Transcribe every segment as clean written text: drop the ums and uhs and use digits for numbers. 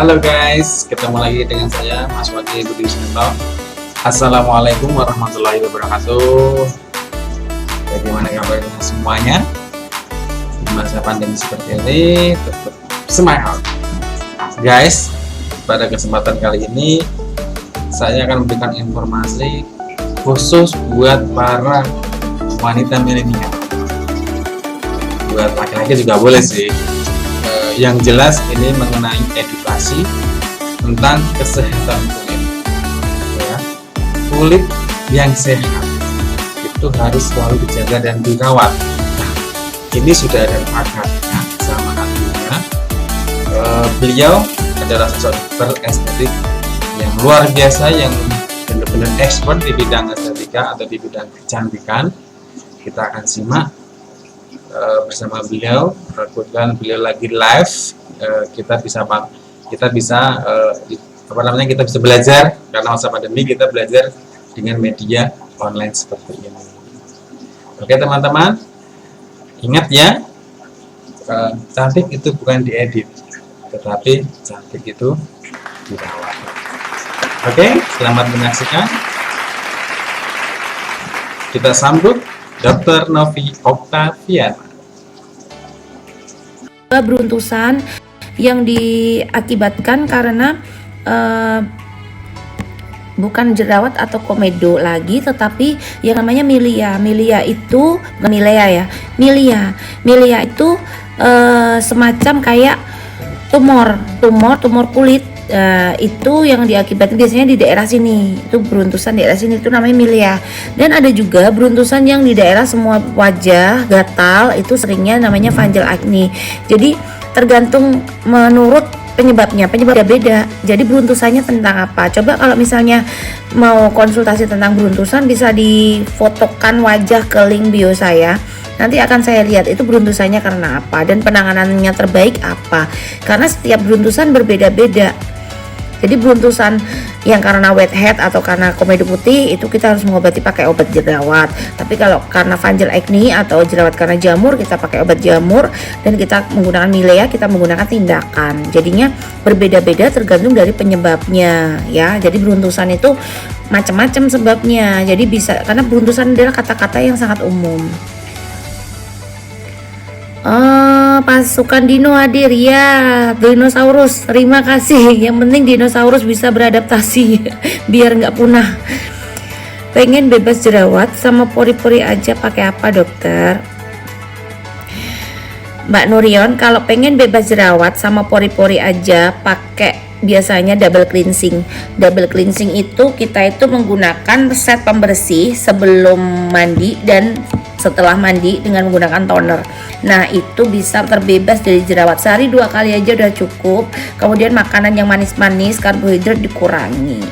Halo guys, ketemu lagi dengan saya Mas Wati Budi Wisnanto. Assalamualaikum warahmatullahi wabarakatuh. Bagaimana kabarnya semuanya? Di masa pandemi seperti ini tetap semangat guys. Pada kesempatan kali ini saya akan memberikan informasi khusus buat para wanita milenial. Buat laki-laki juga boleh sih. Yang jelas ini mengenai edukasi tentang kesehatan kulit ya. Kulit yang sehat itu harus selalu dijaga dan dirawat. Nah, ini sudah ada pakarnya sama ahlinya. Beliau adalah sosok dokter estetik yang luar biasa, yang benar-benar expert di bidang estetika atau di bidang kecantikan. Kita akan simak bersama beliau. Kebetulan beliau lagi live, kita bisa belajar karena masa pandemi, kita belajar dengan media online seperti ini. Oke teman-teman, ingat ya, cantik itu bukan diedit, tetapi cantik itu dirawat. Oke, selamat menyaksikan. Kita sambut Dr. Novi Oktaviana. Beruntusan yang diakibatkan karena bukan jerawat atau komedo lagi, tetapi yang namanya milia. Milia itu bukan milia itu semacam kayak tumor kulit. Itu yang diakibatkan biasanya di daerah sini, itu beruntusan daerah sini, itu namanya milia. Dan ada juga beruntusan yang di daerah semua wajah gatal, itu seringnya namanya fungal acne. Jadi tergantung menurut penyebabnya beda. Jadi beruntusannya tentang apa? Coba kalau misalnya mau konsultasi tentang beruntusan, bisa difotokan wajah ke link bio saya. Nanti akan saya lihat itu beruntusannya karena apa dan penanganannya terbaik apa. Karena setiap beruntusan berbeda-beda. Jadi beruntusan yang karena whitehead atau karena komedo putih itu kita harus mengobati pakai obat jerawat. Tapi kalau karena fungal acne atau jerawat karena jamur, kita pakai obat jamur. Dan kita menggunakan milea, kita menggunakan tindakan. Jadinya berbeda-beda tergantung dari penyebabnya ya. Jadi beruntusan itu macam-macam sebabnya. Jadi bisa, karena beruntusan adalah kata-kata yang sangat umum. Pasukan dino hadir ya, dinosaurus, terima kasih. Yang penting dinosaurus bisa beradaptasi biar nggak punah. Pengen bebas jerawat sama pori-pori aja, pakai apa dokter? Mbak Nurion, kalau pengen bebas jerawat sama pori-pori aja, pakai biasanya double cleansing. Double cleansing itu kita itu menggunakan set pembersih sebelum mandi dan setelah mandi dengan menggunakan toner. Nah itu bisa terbebas dari jerawat. Sehari 2 kali aja udah cukup. Kemudian makanan yang manis-manis, karbohidrat dikurangi.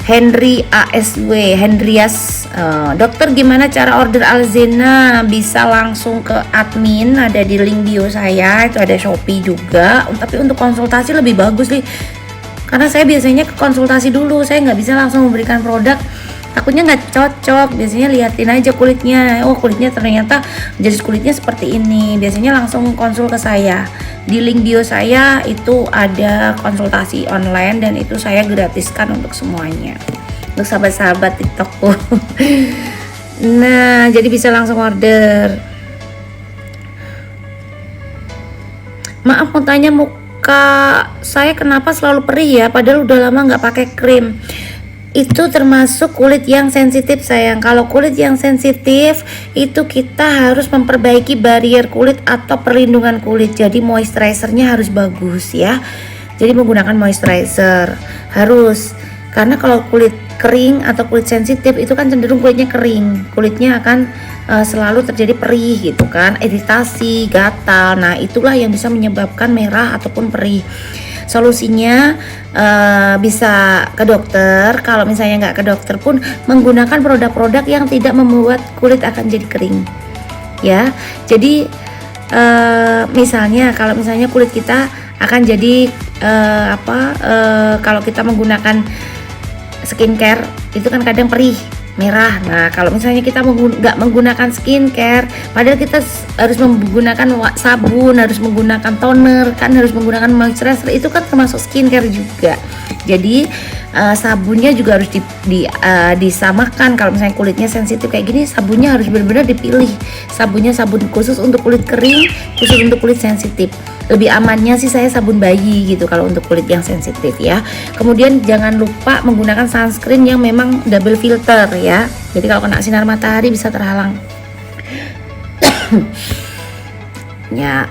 Hendrias, dokter gimana cara order Alzena? Bisa langsung ke admin, ada di link bio saya, itu ada Shopee juga. Tapi untuk konsultasi lebih bagus nih, karena saya biasanya ke konsultasi dulu, saya nggak bisa langsung memberikan produk, takutnya nggak cocok. Biasanya liatin aja kulitnya, oh kulitnya ternyata jenis kulitnya seperti ini. Biasanya langsung konsul ke saya. Di link bio saya itu ada konsultasi online dan itu saya gratiskan untuk semuanya, untuk sahabat-sahabat TikTokku. Nah jadi bisa langsung order. Maaf mau tanya, muka saya kenapa selalu perih ya, padahal udah lama nggak pakai krim. Itu termasuk kulit yang sensitif sayang. Kalau kulit yang sensitif itu kita harus memperbaiki barrier kulit atau perlindungan kulit. Jadi moisturizernya harus bagus ya. Jadi menggunakan moisturizer harus. Karena kalau kulit kering atau kulit sensitif itu kan cenderung kulitnya kering. Kulitnya akan selalu terjadi perih gitu kan, iritasi, gatal. Nah itulah yang bisa menyebabkan merah ataupun perih. Solusinya bisa ke dokter. Kalau misalnya nggak ke dokter pun menggunakan produk-produk yang tidak membuat kulit akan jadi kering ya. Jadi misalnya kalau misalnya kulit kita akan jadi kalau kita menggunakan skincare itu kan kadang perih merah. Nah, kalau misalnya kita nggak menggunakan skincare, padahal kita harus menggunakan sabun, harus menggunakan toner, kan harus menggunakan moisturizer, itu kan termasuk skincare juga. Jadi sabunnya juga harus disamakan. Kalau misalnya kulitnya sensitif kayak gini, sabunnya harus benar-benar dipilih. Sabunnya sabun khusus untuk kulit kering, khusus untuk kulit sensitif. Lebih amannya sih saya sabun bayi gitu kalau untuk kulit yang sensitif ya. Kemudian jangan lupa menggunakan sunscreen yang memang double filter ya. Jadi kalau kena sinar matahari bisa terhalang. Ya,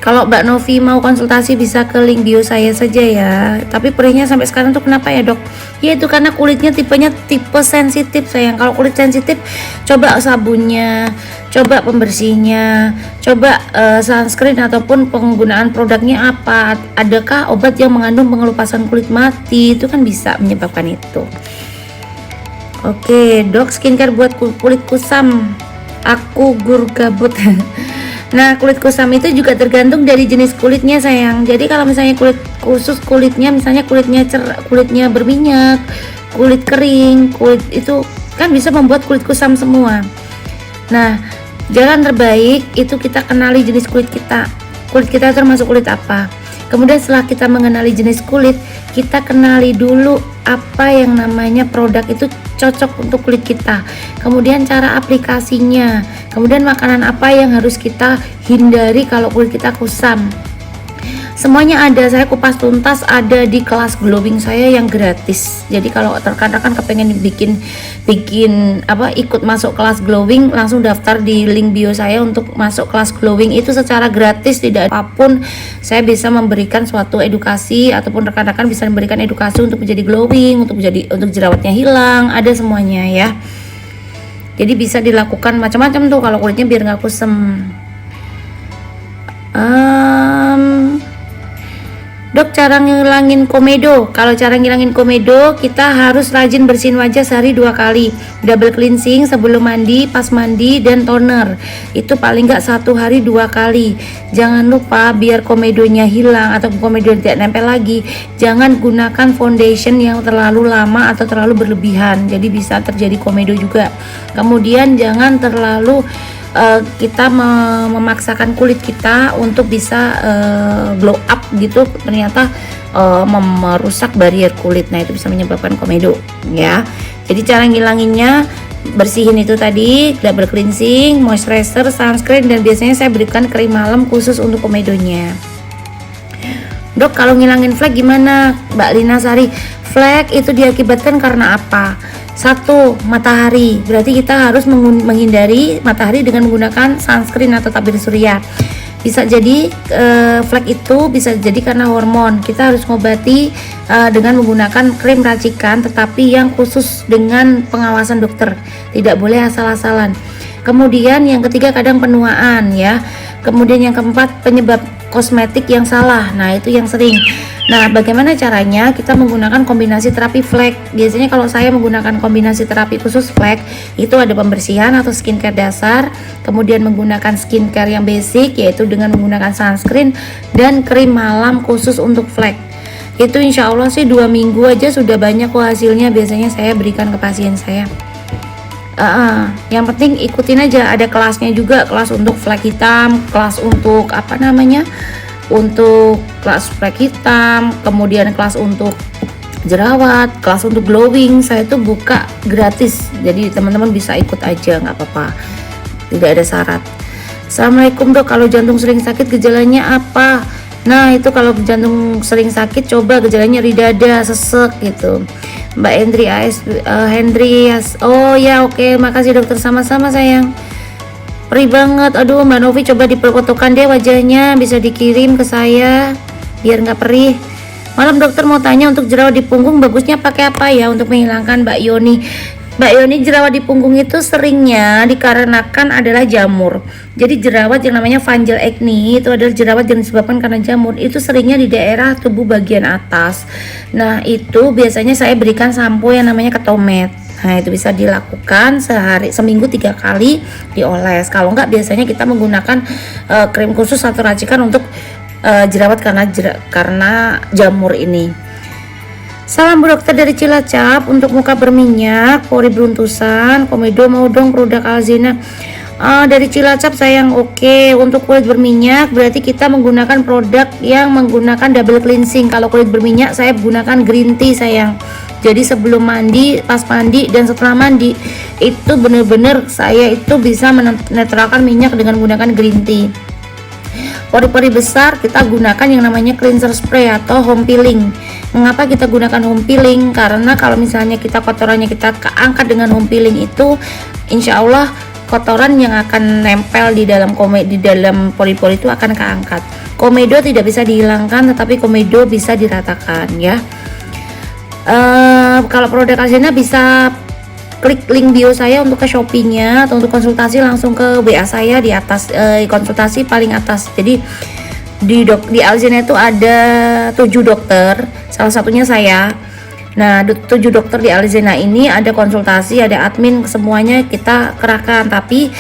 kalau Mbak Novi mau konsultasi bisa ke link bio saya saja ya. Tapi perihnya sampai sekarang tuh kenapa ya dok? Ya itu karena kulitnya tipenya tipe sensitif sayang. Kalau kulit sensitif, coba sabunnya, coba pembersihnya, coba sunscreen ataupun penggunaan produknya apa. Adakah obat yang mengandung pengelupasan kulit mati? Itu kan bisa menyebabkan itu. Oke dok, skincare buat kulit kusam. Aku gur gabut. Nah, kulit kusam itu juga tergantung dari jenis kulitnya sayang. Jadi kalau misalnya kulit khusus kulitnya, misalnya kulitnya berminyak, kulit kering, kulit itu kan bisa membuat kulit kusam semua. Nah, jalan terbaik itu kita kenali jenis kulit kita. Kulit kita termasuk kulit apa? Kemudian setelah kita mengenali jenis kulit, kita kenali dulu apa yang namanya produk itu cocok untuk kulit kita. Kemudian cara aplikasinya. Kemudian makanan apa yang harus kita hindari kalau kulit kita kusam. Semuanya ada, saya kupas tuntas ada di kelas glowing saya yang gratis. Jadi kalau rekan-rekan kepengen ikut masuk kelas glowing, langsung daftar di link bio saya untuk masuk kelas glowing. Itu secara gratis, tidak apapun saya bisa memberikan suatu edukasi ataupun rekan-rekan bisa memberikan edukasi untuk menjadi glowing, untuk jerawatnya hilang, ada semuanya ya. Jadi bisa dilakukan macam-macam tuh kalau kulitnya biar nggak kusam. Dok, cara ngilangin komedo. Kalau cara ngilangin komedo, kita harus rajin bersihin wajah sehari 2 kali. Double cleansing sebelum mandi, pas mandi, dan toner. Itu paling nggak 1 hari 2 kali. Jangan lupa biar komedonya hilang atau komedo tidak nempel lagi. Jangan gunakan foundation yang terlalu lama atau terlalu berlebihan. Jadi bisa terjadi komedo juga. Kemudian jangan terlalu kita memaksakan kulit kita untuk bisa glow up gitu, ternyata merusak barrier kulit. Nah itu bisa menyebabkan komedo ya. Jadi cara ngilanginnya bersihin itu tadi, double cleansing, moisturizer, sunscreen, dan biasanya saya berikan krim malam khusus untuk komedonya. Dok, kalau ngilangin flek gimana Mbak Lina Sari? Flek itu diakibatkan karena apa? 1. Matahari. Berarti kita harus menghindari matahari dengan menggunakan sunscreen atau tabir surya. Bisa jadi flek itu bisa jadi karena hormon. Kita harus mengobati dengan menggunakan krim racikan, tetapi yang khusus dengan pengawasan dokter. Tidak boleh asal-asalan. Kemudian yang ketiga kadang penuaan ya. Kemudian yang keempat penyebab kosmetik yang salah. Nah itu yang sering. Nah bagaimana caranya? Kita menggunakan kombinasi terapi flek. Biasanya kalau saya menggunakan kombinasi terapi khusus flek, itu ada pembersihan atau skincare dasar, kemudian menggunakan skincare yang basic yaitu dengan menggunakan sunscreen dan krim malam khusus untuk flek. Itu insya Allah sih 2 minggu aja sudah banyak kok hasilnya. Biasanya saya berikan ke pasien saya. Yang penting ikutin aja, ada kelasnya juga, kelas untuk flek hitam, kelas untuk untuk kelas flek hitam, kemudian kelas untuk jerawat, kelas untuk glowing. Saya tuh buka gratis, jadi teman-teman bisa ikut aja, nggak apa-apa, tidak ada syarat. Assalamualaikum dok, kalau jantung sering sakit gejalanya apa? Nah itu kalau jantung sering sakit coba gejalanya nyeri dada, sesek gitu. Mbak Hendri oh ya oke, makasih dokter, sama-sama sayang. Perih banget, aduh Mbak Novi coba diperfotokan deh wajahnya, bisa dikirim ke saya biar nggak perih. Malam dokter mau tanya, untuk jerawat di punggung bagusnya pakai apa ya untuk menghilangkan Mbak Yoni? Mbak Yoni, jerawat di punggung itu seringnya dikarenakan adalah jamur. Jadi jerawat yang namanya fungal acne itu adalah jerawat yang disebabkan karena jamur. Itu seringnya di daerah tubuh bagian atas. Nah itu biasanya saya berikan sampo yang namanya Ketomet. Nah itu bisa dilakukan seminggu 3 kali dioles. Kalau enggak biasanya kita menggunakan krim khusus atau racikan untuk jerawat karena jamur ini. Salam Bu Dokter dari Cilacap. Untuk muka berminyak, pori beruntusan, komedo mau dong produk Alzena. Dari Cilacap sayang. Oke, untuk kulit berminyak berarti kita menggunakan produk yang menggunakan double cleansing. Kalau kulit berminyak saya gunakan green tea sayang. Jadi sebelum mandi, pas mandi, dan setelah mandi itu bener-bener saya itu bisa menetralkan minyak dengan menggunakan green tea. Pori-pori besar kita gunakan yang namanya cleanser spray atau home peeling. Mengapa kita gunakan home peeling? Karena kalau misalnya kita kotorannya kita angkat dengan home peeling itu, insya Allah kotoran yang akan nempel di dalam pori-pori itu akan keangkat. Komedo tidak bisa dihilangkan, tetapi komedo bisa diratakan ya. Kalau produk Alzena bisa klik link bio saya untuk ke Shopee-nya atau untuk konsultasi langsung ke WA saya di atas, konsultasi paling atas. Jadi di Alzena itu ada 7 dokter, salah satunya saya. Nah, 7 dokter di Alzena ini ada konsultasi, ada admin, semuanya kita kerahkan. Tapi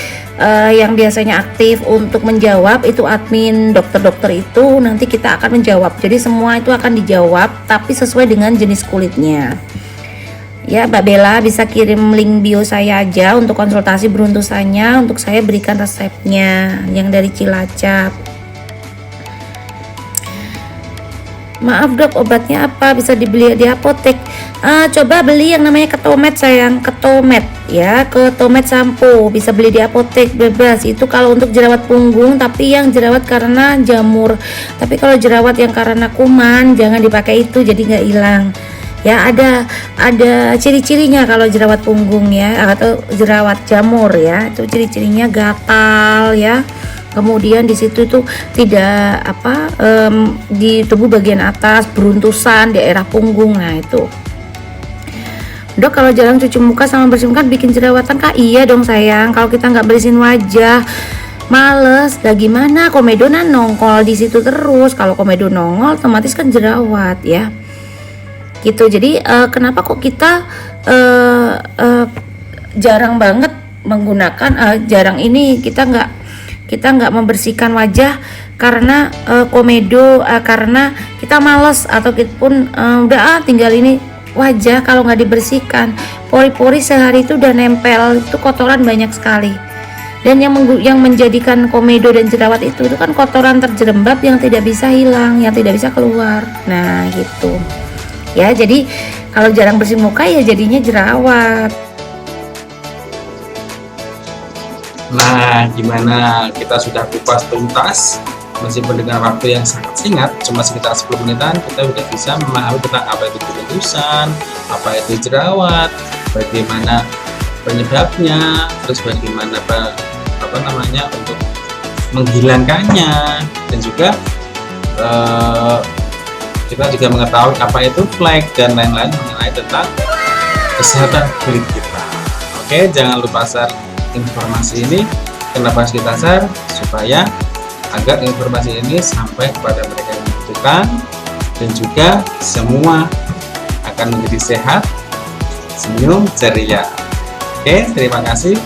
yang biasanya aktif untuk menjawab itu admin, dokter-dokter itu nanti kita akan menjawab. Jadi semua itu akan dijawab tapi sesuai dengan jenis kulitnya. Ya, Mbak Bella bisa kirim link bio saya aja untuk konsultasi beruntusannya, untuk saya berikan resepnya yang dari Cilacap. Maaf Dok, obatnya apa? Bisa dibeli di apotek. Coba beli yang namanya Ketomet sayang, Ketomet ya, Ketomet sampo bisa beli di apotek bebas. Itu kalau untuk jerawat punggung, tapi yang jerawat karena jamur. Tapi kalau jerawat yang karena kuman jangan dipakai itu, jadi nggak hilang. Ya, ada ciri-cirinya kalau jerawat punggung ya, atau jerawat jamur ya, itu ciri-cirinya gatal ya. Kemudian di situ tuh tidak di tubuh bagian atas beruntusan daerah punggung. Nah itu. Dok, kalau jarang cuci muka sama bersih muka bikin jerawatan Kak? Iya dong sayang, kalau kita nggak bersihin wajah males, lah gimana? Komedo nongol di situ terus. Kalau komedo nongol otomatis kan jerawat ya. Gitu. Jadi kenapa kok kita jarang banget menggunakan jarang ini kita nggak membersihkan wajah karena komedo, karena kita males atau kita pun udah tinggal ini wajah. Kalau nggak dibersihkan pori-pori sehari itu udah nempel, itu kotoran banyak sekali. Dan yang menjadikan komedo dan jerawat itu kan kotoran terjerembab yang tidak bisa hilang, yang tidak bisa keluar. Nah gitu ya. Jadi kalau jarang bersih muka ya jadinya jerawat. Nah, gimana? Kita sudah kupas tuntas, meskipun dengan waktu yang sangat singkat, cuma sekitar 10 menitan, kita sudah bisa memahami tentang apa itu beruntusan, apa itu jerawat, bagaimana penyebabnya, terus bagaimana untuk menghilangkannya, dan juga kita juga mengetahui apa itu flek dan lain-lain mengenai tentang kesehatan kulit kita. Oke, jangan lupa share informasi ini. Kenapa harus kita share? Supaya agar informasi ini sampai kepada mereka yang membutuhkan, dan juga semua akan menjadi sehat, senyum, ceria. Oke, terima kasih.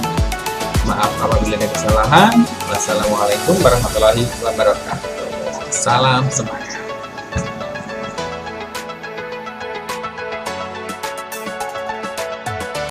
Maaf apabila ada kesalahan. Wassalamualaikum warahmatullahi wabarakatuh. Salam semangat.